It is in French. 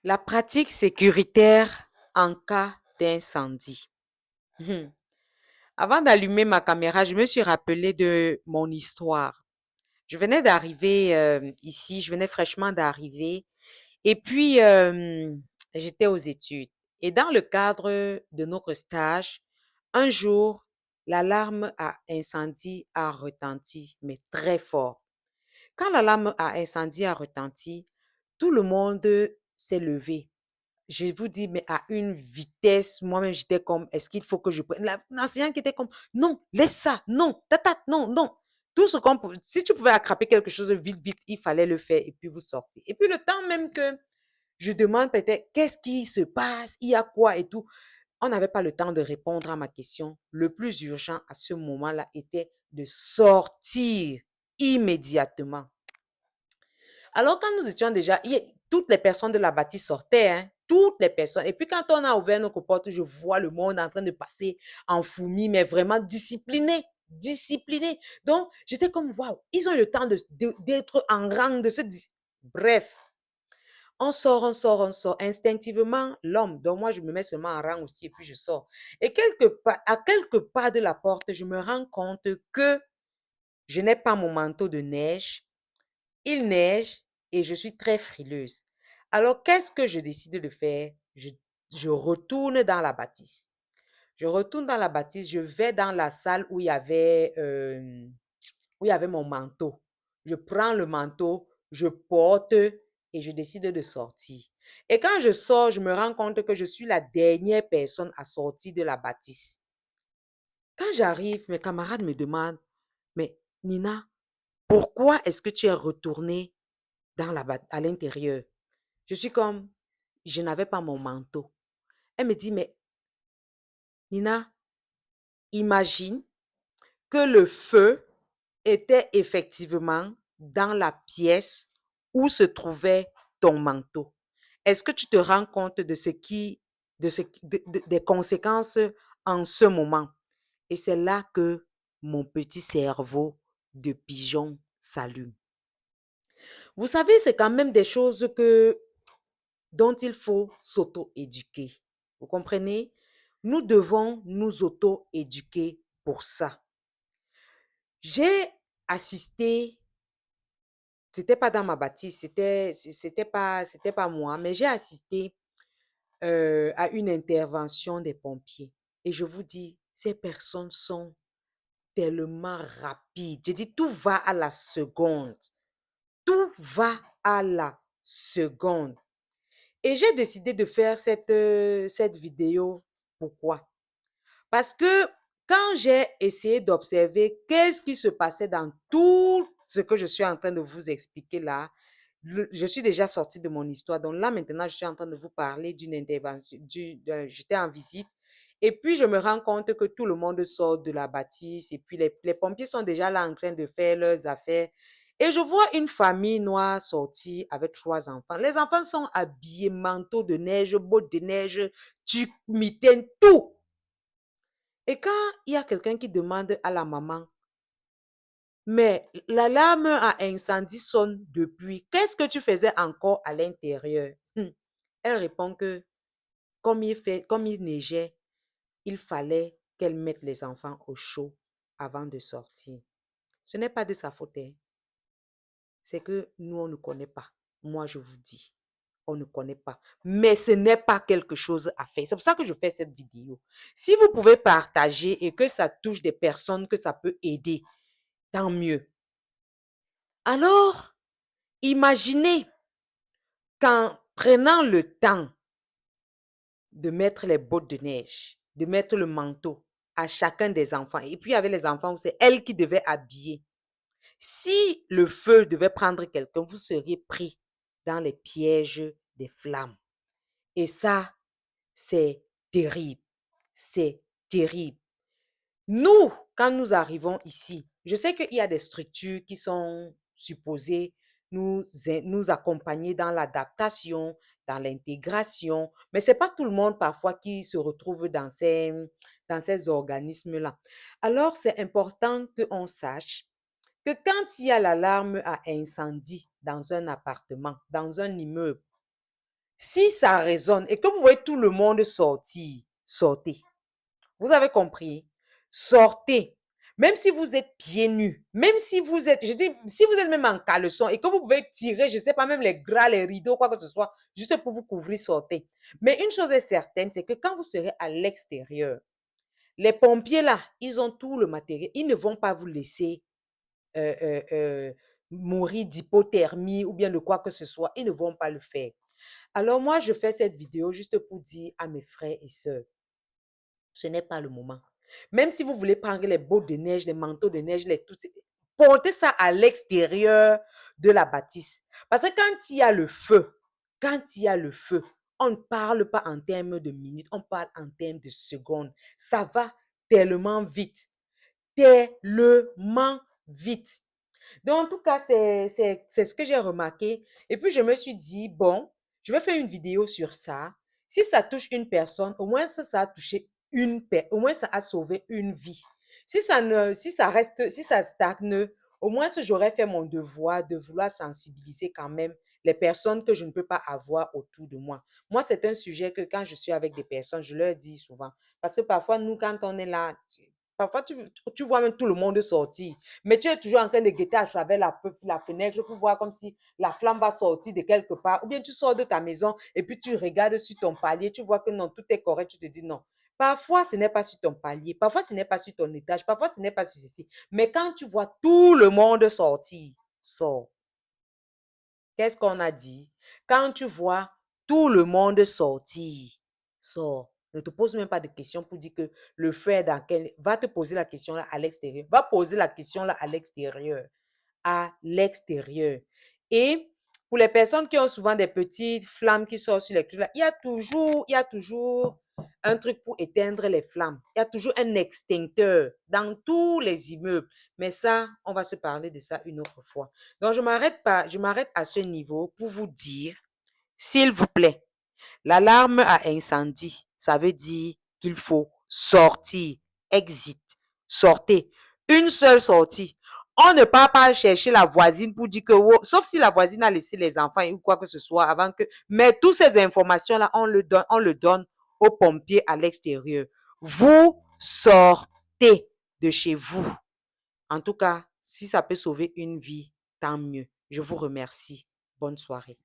La pratique sécuritaire en cas d'incendie. Hmm. Avant d'allumer ma caméra, je me suis rappelé de mon histoire. Je venais d'arriver ici, je venais fraîchement d'arriver et puis j'étais aux études. Et dans le cadre de notre stage, un jour, l'alarme à incendie a retenti, mais très fort. Quand l'alarme à incendie a retenti, tout le monde s'est levé. Je vous dis, mais à une vitesse, moi-même, j'étais comme, est-ce qu'il faut que je prenne? L'enseignant qui était comme, non, laisse ça, non, tata, non, non. Tout ce qu'on peut, si tu pouvais attraper quelque chose vite, vite, il fallait le faire et puis vous sortez. Et puis le temps même que je demande peut-être, qu'est-ce qui se passe? Il y a quoi et tout? On n'avait pas le temps de répondre à ma question. Le plus urgent à ce moment-là était de sortir immédiatement. Alors, quand nous étions déjà, toutes les personnes de la bâtisse sortaient, hein, toutes les personnes. Et puis, quand on a ouvert nos portes, je vois le monde en train de passer en fourmi, mais vraiment discipliné, discipliné. Donc, j'étais comme, waouh, ils ont eu le temps d'être en rang, de se dire. Bref, on sort, on sort, on sort. Instinctivement, l'homme, donc moi, je me mets seulement en rang aussi et puis je sors. Et à quelques pas de la porte, je me rends compte que je n'ai pas mon manteau de neige. Il neige et je suis très frileuse. Alors, qu'est-ce que je décide de faire? Je retourne dans la bâtisse. Je retourne dans la bâtisse, je vais dans la salle où il y avait mon manteau. Je prends le manteau, je porte et je décide de sortir. Et quand je sors, je me rends compte que je suis la dernière personne à sortir de la bâtisse. Quand j'arrive, mes camarades me demandent, mais Nina, pourquoi est-ce que tu es retournée à l'intérieur? Je suis comme, je n'avais pas mon manteau. Elle me dit, mais Nina, imagine que le feu était effectivement dans la pièce où se trouvait ton manteau. Est-ce que tu te rends compte de des conséquences en ce moment? Et c'est là que mon petit cerveau de pigeon s'allume. Vous savez, c'est quand même des choses dont il faut s'auto-éduquer. Vous comprenez? Nous devons nous auto-éduquer pour ça. J'ai assisté, c'était pas dans ma bâtisse, c'était pas moi, mais j'ai assisté à une intervention des pompiers. Et je vous dis, ces personnes sont tellement rapides. Je dis, tout va à la seconde. Tout va à la seconde. Et j'ai décidé de faire cette vidéo. Pourquoi? Parce que quand j'ai essayé d'observer qu'est-ce qui se passait dans tout ce que je suis en train de vous expliquer là, je suis déjà sortie de mon histoire. Donc là, maintenant, je suis en train de vous parler d'une intervention. J'étais en visite. Et puis, je me rends compte que tout le monde sort de la bâtisse. Et puis, les pompiers sont déjà là en train de faire leurs affaires. Et je vois une famille noire sortir avec 3 enfants. Les enfants sont habillés, manteau de neige, bottes de neige, tuc, mitaine, tout. Et quand il y a quelqu'un qui demande à la maman, mais l'alarme à incendie sonne depuis, qu'est-ce que tu faisais encore à l'intérieur? Elle répond que comme il neigeait, il fallait qu'elle mette les enfants au chaud avant de sortir. Ce n'est pas de sa faute, hein. C'est que nous, on ne connaît pas. Moi, je vous dis, on ne connaît pas. Mais ce n'est pas quelque chose à faire. C'est pour ça que je fais cette vidéo. Si vous pouvez partager et que ça touche des personnes que ça peut aider, tant mieux. Alors, imaginez qu'en prenant le temps de mettre les bottes de neige, de mettre le manteau à chacun des enfants, et puis avec les enfants, c'est elle qui devait habiller. Si le feu devait prendre quelqu'un, vous seriez pris dans les pièges des flammes. Et ça, c'est terrible. C'est terrible. Nous, quand nous arrivons ici, je sais qu'il y a des structures qui sont supposées nous accompagner dans l'adaptation, dans l'intégration, mais ce n'est pas tout le monde parfois qui se retrouve dans ces organismes-là. Alors, c'est important qu'on sache que quand il y a l'alarme à incendie dans un appartement, dans un immeuble, Si ça résonne et que vous voyez tout le monde sortir, sortez. Vous avez compris? Sortez. Même si vous êtes pieds nus, même si vous êtes, je dis, si vous êtes même en caleçon et que vous pouvez tirer, je ne sais pas, même les draps, les rideaux, quoi que ce soit, juste pour vous couvrir, sortez. Mais une chose est certaine, c'est que quand vous serez à l'extérieur, les pompiers là, ils ont tout le matériel. Ils ne vont pas vous laisser euh, euh, euh, mourir d'hypothermie ou bien de quoi que ce soit. Ils ne vont pas le faire. Alors moi, je fais cette vidéo juste pour dire à mes frères et sœurs, ce n'est pas le moment. Même si vous voulez prendre les bottes de neige, les manteaux de neige, les tout, portez ça à l'extérieur de la bâtisse. Parce que quand il y a le feu, on ne parle pas en termes de minutes, on parle en termes de secondes. Ça va tellement vite. Tellement vite. Donc, en tout cas, c'est ce que j'ai remarqué. Et puis, je me suis dit, bon, je vais faire une vidéo sur ça. Si ça touche une personne, au moins ça a touché au moins ça a sauvé une vie. Si ça reste, si ça stagne, au moins j'aurais fait mon devoir de vouloir sensibiliser quand même les personnes que je ne peux pas avoir autour de moi. Moi, c'est un sujet que quand je suis avec des personnes, je leur dis souvent. Parce que parfois, nous, quand on est là, parfois, tu vois même tout le monde sortir. Mais tu es toujours en train de guetter à travers la fenêtre pour voir comme si la flamme va sortir de quelque part. Ou bien tu sors de ta maison et puis tu regardes sur ton palier, tu vois que non, tout est correct, tu te dis non. Parfois, ce n'est pas sur ton palier, parfois, ce n'est pas sur ton étage, parfois, ce n'est pas sur ceci. Mais quand tu vois tout le monde sortir, sors. Qu'est-ce qu'on a dit? Quand tu vois tout le monde sortir, sors. Ne te pose même pas de questions pour dire que le feu est dans quel... Va te poser la question là à l'extérieur. Va poser la question là à l'extérieur. À l'extérieur. Et pour les personnes qui ont souvent des petites flammes qui sortent sur les trucs là, il y a toujours un truc pour éteindre les flammes. Il y a toujours un extincteur dans tous les immeubles. Mais ça, on va se parler de ça une autre fois. Donc, je m'arrête à ce niveau pour vous dire, s'il vous plaît, l'alarme à incendie, ça veut dire qu'il faut sortir, exit, sortez. Une seule sortie. On ne part pas chercher la voisine pour dire que, oh, sauf si la voisine a laissé les enfants ou quoi que ce soit avant que, mais toutes ces informations-là, on le donne aux pompiers à l'extérieur. Vous sortez de chez vous. En tout cas, si ça peut sauver une vie, tant mieux. Je vous remercie. Bonne soirée.